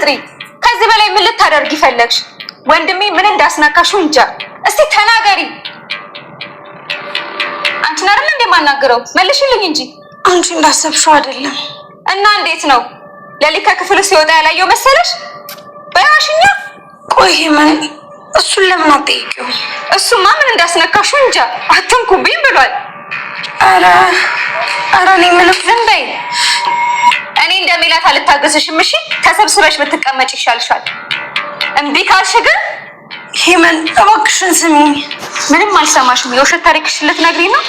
አትጥሪ። ከዚህ በላይ ምን ልታደርጊ ፈለግሽ? ወንድሜ ምን እንዳስናካሽ እንጃ። እስቲ ተናገሪ። አንቺን አይደል እንደማናገረው መልሽልኝ እንጂ። አንቺ እንዳሰብሽው አይደለም። እና እንዴት ነው? ለሊት ከክፍሉ ሲወጣ ያላየው መሰለሽ? በያሽኛ። ቆይ ምን እሱን ለምን አትጠይቂው? እሱማ ምን እንዳስነካሽ እንጃ። አትንኩብኝ ብሏል። ኧረ እኔ ምንም ዝም በይ። እኔ እንደሚላት አልታገስሽም። እሺ ተሰብስበሽ ብትቀመጭ ይሻልሻል። እምቢ ካልሽ ግን ሂመን እባክሽን ስሚኝ። ምንም አልሰማሽም። የውሸት ታሪክሽን ልትነግሪ ነው?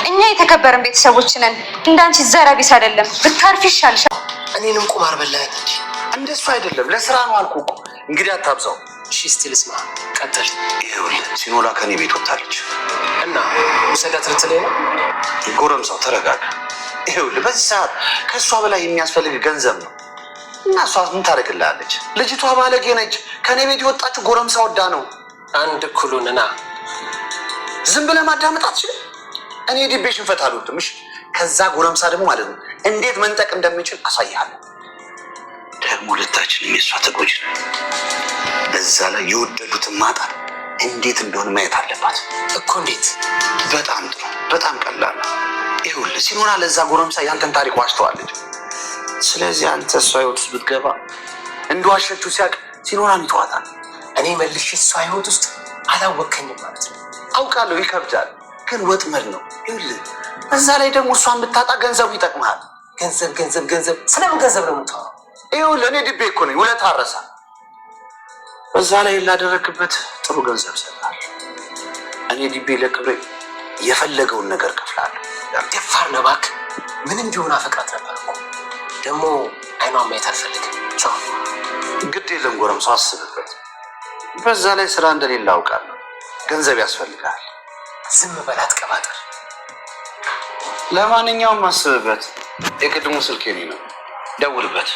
እኛ የተከበርን ቤተሰቦች ነን። እንዳንቺ ዘረቢስ አይደለም። ብታርፊ ይሻልሻል። እኔንም ቁማር በላያት እንጂ እንደሱ አይደለም። ለስራ ነው አልኩህ እኮ። እንግዲህ አታብዛው። እሺ እስቲ ልስማ። ቀጥል። ይኸውልህ ሲኖላ ከኔ ቤት ወጣለች እና ውሰዳት ልትለኝ ነው? ጎረምሳው ተረጋጋ። ይኸውልህ በዚህ ሰዓት ከእሷ በላይ የሚያስፈልግ ገንዘብ ነው እና እሷ ምን ታደርግልሃለች? ልጅቷ ባለጌ ነች። ከኔ ቤት የወጣችው ጎረምሳ ወዳ ነው። አንድ እኩሉንና ዝም ብለህ ማዳመጥ አትችልም። እኔ ዲቤሽን ፈታ አልወድም። እሺ ከዛ ጎረምሳ ደግሞ ማለት ነው እንዴት መንጠቅ እንደምንችል አሳይሃለሁ። ደግሞ ሁለታችንም የእሷ ተጎጂ ነው። በዛ ላይ የወደዱትን ማጣት እንዴት እንደሆነ ማየት አለባት እኮ። እንዴት? በጣም ጥሩ፣ በጣም ቀላል ነው። ይኸውልህ ሲኖላ ለዛ ጎረምሳ ያንተን ታሪክ ዋሽተዋለች። ስለዚህ አንተ እሷ ህይወት ውስጥ ብትገባ እንደዋሸችው ሲያውቅ ሲኖላን ይተዋታል። እኔ መልሼ እሷ ህይወት ውስጥ አላወከኝም ማለት ነው። አውቃለሁ ይከብዳል፣ ግን ወጥመድ ነው። ይኸውልህ በዛ ላይ ደግሞ እሷን ብታጣ ገንዘቡ ይጠቅምሃል። ገንዘብ ገንዘብ ገንዘብ፣ ስለምን ገንዘብ ነው የምታወራው? ይኸውልህ እኔ ድቤ እኮ ነኝ፣ ውለታ አረሳ። በዛ ላይ ላደረክበት ጥሩ ገንዘብ ሰጥሃል። እኔ ድቤ ለክብሬ የፈለገውን ነገር ከፍላለሁ። ደፋር ነህ እባክህ። ምንም ቢሆን አፈቅራት ነበር እኮ። ደግሞ አይኗን ማየት አልፈልግም። ቻው። ግድ የለም ጎረምሳው፣ አስብበት። በዛ ላይ ስራ እንደሌለ አውቃለሁ። ገንዘብ ያስፈልጋል። ዝም በል አትቀባጥር። ለማንኛውም አስብበት። የቅድሙ ስልክ የኔ ነው፣ ደውልበት።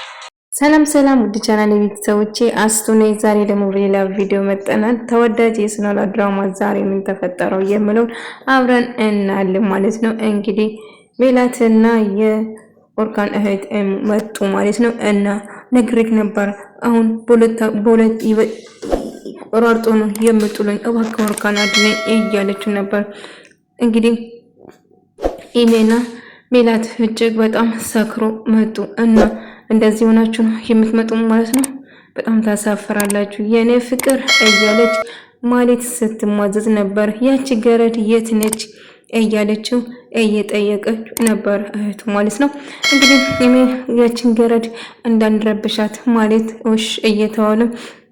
ሰላም ሰላም፣ ውድ ቻናል ቤተሰቦቼ አስቱ ነኝ። ዛሬ ደግሞ በሌላ ቪዲዮ መጥተናል። ተወዳጅ የሲኖላ ድራማ ዛሬ ምን ተፈጠረው የምለውን አብረን እናያለን ማለት ነው። እንግዲህ ሜላትና የኦርካን እህት መጡ ማለት ነው። እና ነግሬክ ነበር፣ አሁን በሁለት ሯርጦ ነው የምጥሉኝ፣ እባክህ ኦርካን አድነኝ እያለችው ነበር። እንግዲህ ኢሜና ሜላት እጅግ በጣም ሰክሮ መጡ እና እንደዚህ ሆናችሁ ነው የምትመጡ ማለት ነው። በጣም ታሳፍራላችሁ የኔ ፍቅር እያለች ማለት ስትሟዘዝ ነበር። ያቺ ገረድ የት ነች እያለችው እየጠየቀች ነበር እህቱ ማለት ነው። እንግዲህ ያቺን ገረድ እንዳንረብሻት ማለት እሺ እየተዋለ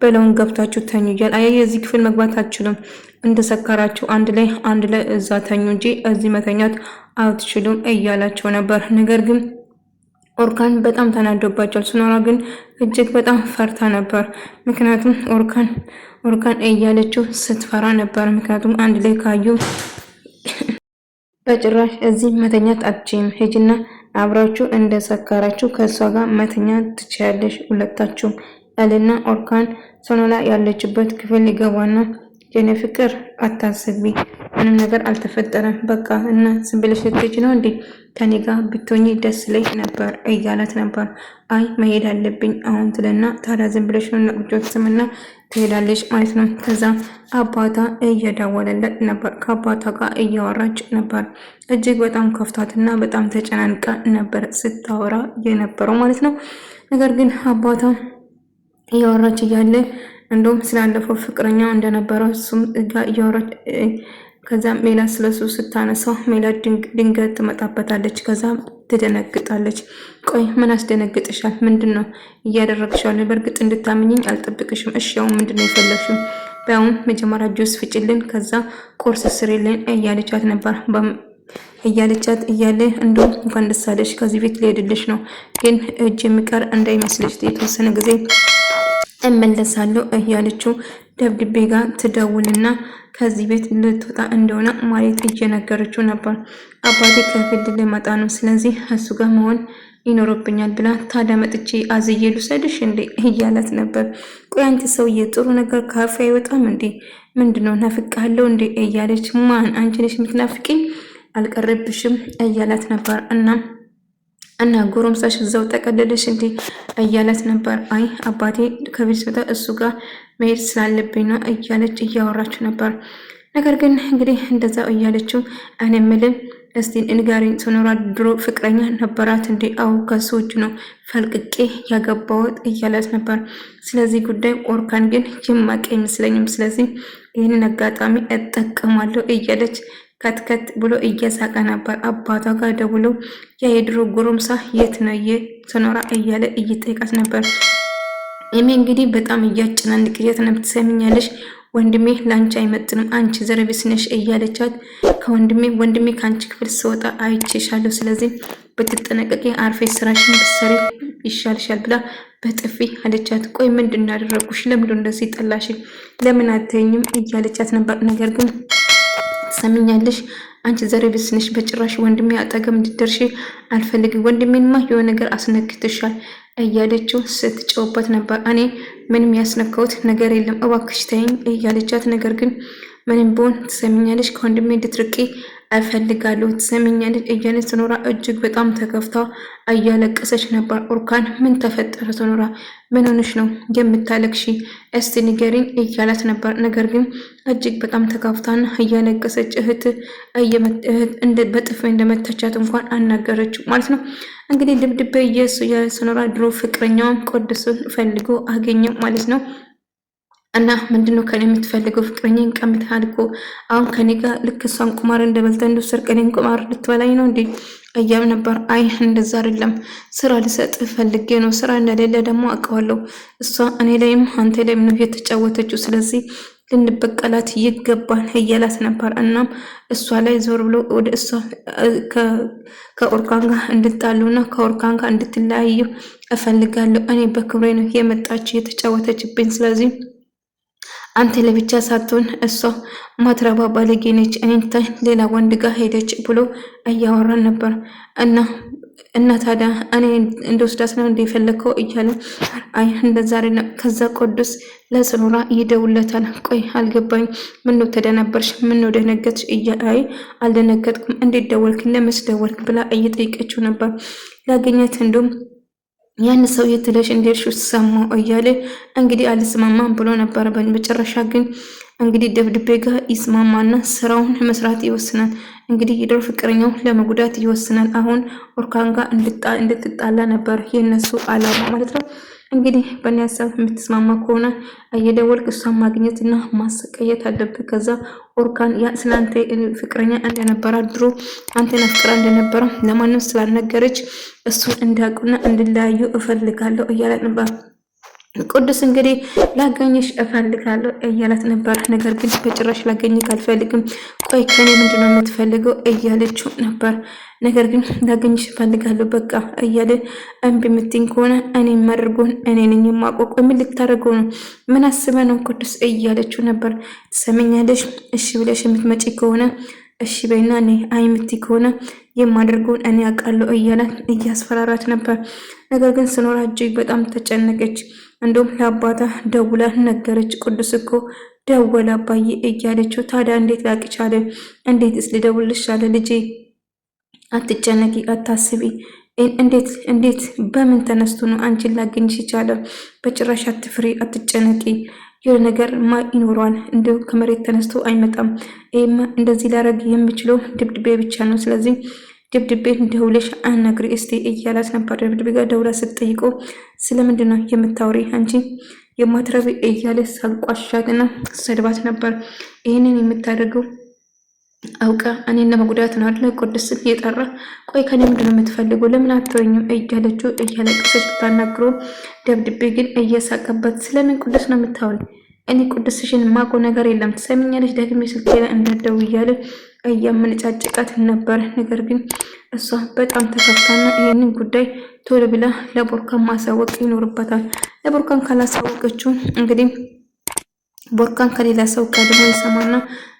በለውን ገብታችሁ ተኙ እያል አያ የዚህ ክፍል መግባት አትችሉም፣ እንደሰከራችሁ አንድ ላይ እዛ ተኙ እንጂ እዚህ መተኛት አትችሉም እያላቸው ነበር። ነገር ግን ኦርካን በጣም ተናዶባቸዋል። ሲኖላ ግን እጅግ በጣም ፈርታ ነበር። ምክንያቱም ኦርካን እያለችው ስትፈራ ነበር። ምክንያቱም አንድ ላይ ካዩ በጭራሽ እዚህ መተኛት አትችይም፣ ሂጂና አብራችሁ እንደሰከራችሁ ከሷ ጋር መተኛት ትችያለሽ ሁለታችሁ አለና ኦርካን ሲኖላ ያለችበት ክፍል ይገባና የኔ ፍቅር አታስቢ፣ ምንም ነገር አልተፈጠረም፣ በቃ እና ዝም ብለሽ ልትሄጂ ነው እንዴ? ከኔ ጋር ብትሆኚ ደስ ላይ ነበር እያላት ነበር። አይ መሄድ አለብኝ አሁን ትልና ታዲያ ዝም ብለሽ ነው ነቅጆት ስምና ትሄዳለች ማለት ነው። ከዛ አባቷ እየደወለለት ነበር፣ ከአባቷ ጋር እያወራች ነበር። እጅግ በጣም ከፍቷትና በጣም ተጨናንቃ ነበር ስታወራ የነበረው ማለት ነው። ነገር ግን አባቷ እያወራች እያለ እንደውም ስላለፈው ፍቅረኛው እንደነበረው እሱም ጋር እያወራች ከዛ ሜላት ስለሱ ስታነሳው ሜላት ድንገት ትመጣበታለች። ከዛ ትደነግጣለች። ቆይ ምን አስደነግጥሻል? ምንድነው እያደረግሻል? በእርግጥ እንድታምኝኝ አልጠብቅሽም። እሺ ያው ምንድነው የፈለግሽው? በአሁን መጀመሪያ ጁስ ፍጭልን፣ ከዛ ቁርስ ስሪልን እያለቻት ነበር። እያለቻት እያለ እንደውም እንኳን ደስ አለሽ፣ ከዚህ ቤት ሊሄድልሽ ነው፣ ግን እጅ የሚቀር እንዳይመስልሽ የተወሰነ ጊዜ እመለሳለሁ እያለችው ደብድቤ ጋር ትደውልና ከዚህ ቤት ልትወጣ እንደሆነ ማለት እየነገረችው ነበር። አባቴ ከፊልድ ልመጣ ነው፣ ስለዚህ እሱ ጋር መሆን ይኖርብኛል ብላ ታዲያ መጥቼ አዝዬ ልውሰድሽ እንዴ እያላት ነበር። ቆይ አንቺ ሰውዬ ጥሩ ነገር ካፌ አይወጣም እንዴ? ምንድነው ናፍቃለሁ እንዴ እያለች ማን አንቺ ነሽ የምትናፍቂኝ? አልቀረብሽም እያላት ነበር። እና እና ጎረምሳሽ እዛው ጠቀለለሽ እንዴ እያለት ነበር። አይ አባቴ ከቤት ሲወጣ እሱ ጋር መሄድ ስላለብኝ ነው እያለች እያወራችሁ ነበር። ነገር ግን እንግዲህ እንደዛ እያለችው እኔ የምልህ እስቲ ንገሪኝ፣ ሶኖራ ድሮ ፍቅረኛ ነበራት እንዴ? አው ከሱ እጅ ነው ፈልቅቄ ያገባሁት እያለት ነበር። ስለዚህ ጉዳይ ኦርካን ግን የማውቅ አይመስለኝም። ስለዚህ ይህንን አጋጣሚ እጠቀማለሁ እያለች ከትከት ብሎ እየሳቀ ነበር። አባቷ ጋር ደውሎ የድሮ ጎረምሳ የት ነው የሶኖራ እያለ እየጠየቃት ነበር። እኔ እንግዲህ በጣም እያጨናንቅያት ነው። ትሰሚኛለሽ ወንድሜ ላንቺ አይመጥንም፣ አንቺ ዘረቢስ ነሽ እያለቻት ወንድሜ ከአንቺ ክፍል ስወጣ አይቼሻለሁ፣ ስለዚህ ብትጠነቀቂ አርፌ ስራሽን ብትሰሪ ይሻልሻል ብላ በጥፊ አለቻት። ቆይ ምንድን እንዳደረጉሽ? ለምንድን እንደዚህ ጠላሽ? ለምን አትተኝም እያለቻት ነበር። ነገር ግን ትሰሚኛለሽ አንቺ ዘረቢስ ነሽ፣ በጭራሽ ወንድሜ አጠገብ እንድትደርሺ አልፈልግም። ወንድሜንማ የሆነ ነገር አስነክትሻል እያለችው ስትጨውበት ነበር። እኔ ምንም ያስነካሁት ነገር የለም እባክሽ ተይኝ እያለቻት፣ ነገር ግን ምንም ቢሆን ትሰሚኛለሽ ከወንድሜ እንድትርቂ እፈልጋለሁ ትሰሚኛለሽ እያለች ሶኖራ እጅግ በጣም ተከፍታ እያለቀሰች ነበር። ኦርካን ምን ተፈጠረ ሶኖራ ምን ሆነሽ ነው የምታለቅሺ? እስቲ ንገሪኝ እያላት ነበር። ነገር ግን እጅግ በጣም ተከፍታና እያለቀሰች እህት በጥፍ እንደመታቻት እንኳን አናገረችው ማለት ነው። እንግዲህ ድብድብ የሶኖራ ድሮ ፍቅረኛውን ቅዱስን ፈልጎ አገኘው ማለት ነው። እና ምንድነው ከኔ የምትፈልገው? ፍቅረኛን ቀምተሃል እኮ አሁን ከኔ ጋር ልክ እሷን ቁማር እንደበልተ እንደሰርቅ እኔን ቁማር ልትበላኝ ነው እንዴ እያም ነበር። አይ እንደዛ አይደለም ስራ ልሰጥ ፈልጌ ነው። ስራ እንደሌለ ደግሞ አውቀዋለሁ። እሷ እኔ ላይም አንተ ላይም ነው የተጫወተችው፣ ስለዚህ ልንበቀላት ይገባል እያላት ነበር። እናም እሷ ላይ ዞር ብሎ ወደ እሷ ከኦርካን ጋር እንድጣሉና ከኦርካን ጋር እንድትለያዩ እፈልጋለሁ። እኔ በክብሬ ነው የመጣችው የተጫወተችብኝ፣ ስለዚህ አንተ ለብቻ ሳትሆን እሷ ማትረባ ባለጌ ነች፣ እኔን ሌላ ወንድ ጋር ሄደች ብሎ እያወራን ነበር። እና ታዲያ እኔ እንደወስዳት ነው እንደፈለከው እያለ አይ እንደዛ አይደለም። ከዛ ቅዱስ ለሶኖራ ይደውለታል። ቆይ አልገባኝ፣ ምን ነው ተደናበርሽ? ምን ነው ደነገጥሽ? አይ አልደነገጥኩም፣ እንዴት ደወልክ? ለምንስ ደወልክ? ብላ እየጠየቀችው ነበር። ላገኘት እንደውም ያን ሰው የትለሽ እንደርሽ ሰማው እያለ እንግዲህ አልስማማም ብሎ ነበር። በመጨረሻ ግን እንግዲህ ደብድቤ ጋር ይስማማና ስራውን መስራት ይወስናል። እንግዲህ የድሮ ፍቅረኛው ለመጉዳት ይወስናል። አሁን ኦርካን ጋር እንድትጣላ ነበር የነሱ አላማ ማለት ነው። እንግዲህ በእኔ ሀሳብ የምትስማማ ከሆነ እየደወልክ እሷን ማግኘትና ማሰቃየት አለብህ። ከዛ ኦርካን ስላንተ ፍቅረኛ እንደነበረ ድሮ አንተን አፍቅራ እንደነበረ ለማንም ስላልነገረች እሱ እንዲያውቁና እንድለያዩ እፈልጋለሁ እያላት ነበር። ቅዱስ እንግዲህ ላገኝሽ እፈልጋለሁ እያላት ነበር። ነገር ግን በጭራሽ ላገኝሽ አልፈልግም፣ ቆይ ከኔ ምንድነው የምትፈልገው እያለችው ነበር። ነገር ግን ላገኝሽ እፈልጋለሁ በቃ እያለ እምቢ የምትይኝ ከሆነ እኔ የማደርገውን እኔ ነኝ የማውቀው፣ ምን ልታደርገው ነው? ምን አስበህ ነው ቅዱስ እያለችው ነበር። ትሰሚኛለሽ እሺ ብለሽ የምትመጪ ከሆነ እሺ በይና እኔ አይ የምትይ ከሆነ የማደርገውን እኔ አውቃለሁ እያላት እያስፈራራት ነበር። ነገር ግን ሶኖራ እጅግ በጣም ተጨነቀች። እንደውም ለአባቷ ደውላ ነገረች። ቅዱስ እኮ ደወለ አባዬ እያለችው፣ ታዲያ እንዴት ላቅ ቻለ? እንዴትስ ልደውልልሽ አለ? ልጄ አትጨነቂ፣ አታስቢ። እንዴት በምን ተነስቶ ነው አንቺን ላገኝሽ ይቻላል? በጭራሽ አትፍሪ፣ አትጨነቂ። የሆነ ነገር ማ ይኖረዋል፣ እንደው ከመሬት ተነስቶ አይመጣም። ይሄማ እንደዚህ ላረግ የምችለው ድብድቤ ብቻ ነው። ስለዚህ ድብድቤን ደውለሽ አናግሪ እስቲ እያላት ነበር። ድብድቤ ጋር ደውላ ስትጠይቀው ስለምንድን ነው የምታወሪ አንቺ የማትረቢ እያለ ሳልቋሻትና ሰድባት ነበር። ይህንን የምታደርገው አውቃ እኔን ለመጉዳት ነው አይደል? ቅዱስን የጠራ ቆይ ከኔ ምንድን ነው የምትፈልገው? ለምን አትወኝም? እያለችው እያለቀሰች ብታናግሮ ደብድቤ ግን እየሳቀበት ስለምን ቅዱስ ነው የምታወሪ? እኔ ቅዱስሽን ማቆ ነገር የለም ትሰሚኛለሽ? ደግሜ ስልኬ ላይ እንዳትደው እያለ እያመነጫጭቃት ነበር። ነገር ግን እሷ በጣም ተከፍታና ይህንን ጉዳይ ቶሎ ብላ ለቦርካን ማሳወቅ ይኖርባታል። ለቦርካን ካላሳወቀችው እንግዲህ ቦርካን ከሌላ ሰው ቀድሞ ይሰማና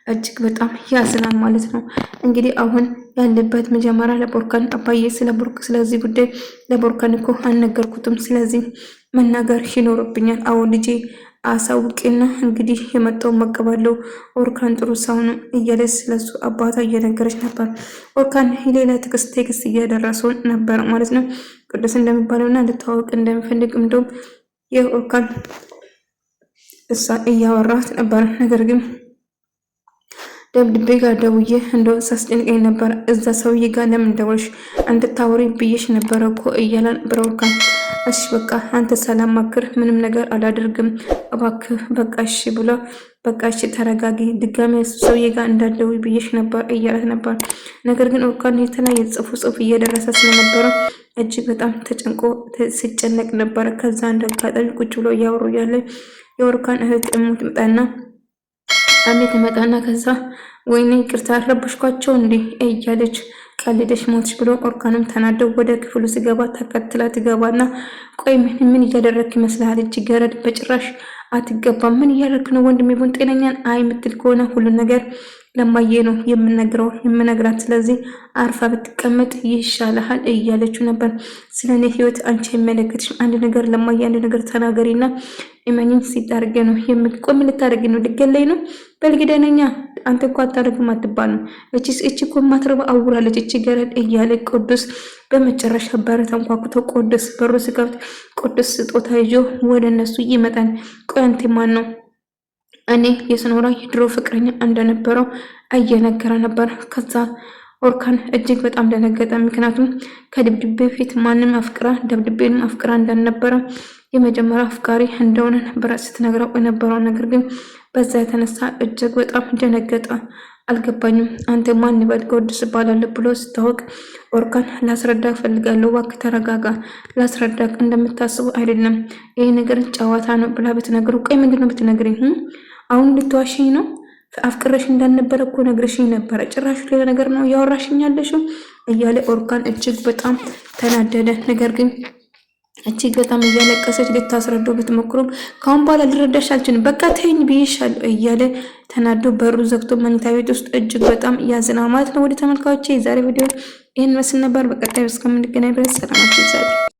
እጅግ በጣም ያዝናል ማለት ነው። እንግዲህ አሁን ያለበት መጀመሪያ ለቦርካን አባዬ ስለዚህ ጉዳይ ለቦርካን እኮ አልነገርኩትም፣ ስለዚህ መናገር ይኖርብኛል። አዎ ልጄ አሳውቄና እንግዲህ የመጣው መቀባለው ኦርካን ጥሩ ሰው ነው እያለ ስለሱ አባቷ እየነገረች ነበር። ኦርካን ሌላ ቴክስት እያደረሰው ነበር ማለት ነው። ቅዱስ እንደሚባለውና ልታወቅ እንደሚፈልግ እንደውም የኦርካን እሷ እያወራት ነበር። ነገር ግን ደብድቤ ጋር ደውዬ እንደው ሳስጨንቀኝ ነበር። እዛ ሰውዬ ጋር ለምን ደወልሽ? እንድታወሪ ብዬሽ ነበረ እኮ እያለን ብረውካን እሺ በቃ አንተ ሰላም ማክር ምንም ነገር አላደርግም እባክህ በቃ እሺ ብሎ በቃ እሺ ተረጋጊ፣ ድጋሚ ሰውዬ ጋር እንዳትደውይ ብዬሽ ነበር እያላት ነበር። ነገር ግን ኦርካን የተለያየ ጽሑፍ እየደረሰ ስለነበረ እጅግ በጣም ተጨንቆ ሲጨነቅ ነበር። ከዛ እንደጋጣሚ ቁጭ ብሎ እያወሩ ያለ የኦርካን እህት እሙትመጣና ከዛ ወይኔ ይቅርታ ረበሽኳቸው እንዴ እያለች ቀልደሽ ሞትሽ ብሎ ኦርካንም ተናደው ወደ ክፍሉ ሲገባ ተከትላ ትገባና ቆይ ምን እያደረክ ይመስልሃል? እጅ ገረድ በጭራሽ አትገባም። ምን እያደረክ ነው ወንድሜ? ቡን ጤነኛን የምትል ከሆነ ሁሉ ነገር ለማየ ነው የምነግራት። ስለዚህ አርፋ ብትቀመጥ ይሻልሃል እያለችው ነበር። ስለኔ ህይወት አንቺ የሚመለከትሽ አንድ ነገር ለማየ አንድ ነገር ተናገሪና እመኝኝ ሲታርገ ነው የምትቆም። ልታደርጊ ነው? ልገለይ ነው? በልግደነኛ አንተ እኮ አታደርግም አትባልም። እቺ እኮ ማትረባ አውራለች እቺ ገረድ እያለ ቅዱስ በመጨረሻ በር ተንኳኩቶ ቅዱስ በሩ ሲከፍት ቅዱስ ስጦታ ይዞ ወደ እነሱ ይመጣል። ቆይ አንተ ማን ነው? እኔ የስኖራ የድሮ ፍቅረኛ እንደነበረው እየነገረ ነበር። ከዛ ኦርካን እጅግ በጣም ደነገጠ። ምክንያቱም ከድብድቤ ፊት ማንም አፍቅራ ደብድቤንም አፍቅራ እንዳልነበረ የመጀመሪያ አፍቃሪ እንደሆነ ነበር ስትነግረው የነበረው። ነገር ግን በዛ የተነሳ እጅግ በጣም ደነገጠ። አልገባኝም አንተ ማን ይበል ቅዱስ ይባላል ብሎ ስታወቅ ኦርካን ላስረዳ ፈልጋለሁ እባክህ ተረጋጋ፣ ላስረዳ እንደምታስቡ አይደለም ይሄ ነገር ጨዋታ ነው ብላ ብትነግረው ቆይ ምንድነው ብትነግሪኝ? አሁን ልትዋሽኝ ነው? አፍቅረሽ እንዳልነበረ እኮ ነግረሽኝ ነበረ። ጭራሽ ሌላ ነገር ነው ያወራሽኝ ያለሽው እያለ ኦርካን እጅግ በጣም ተናደደ። ነገር ግን እጅግ በጣም እያለቀሰች ልታስረዳው ብትሞክሩም ካሁን በኋላ ልረዳሽ አልችልም፣ በቃ ተይኝ ብዬሻለሁ እያለ ተናዶ በሩ ዘግቶ መኝታ ቤት ውስጥ እጅግ በጣም ያዝናል ማለት ነው። ወደ ተመልካቾቼ የዛሬ ቪዲዮ ይህን መስል ነበር። በቀጣይ እስከምንገናኝ ድረስ ሰላማችሁ ይብዛልኝ።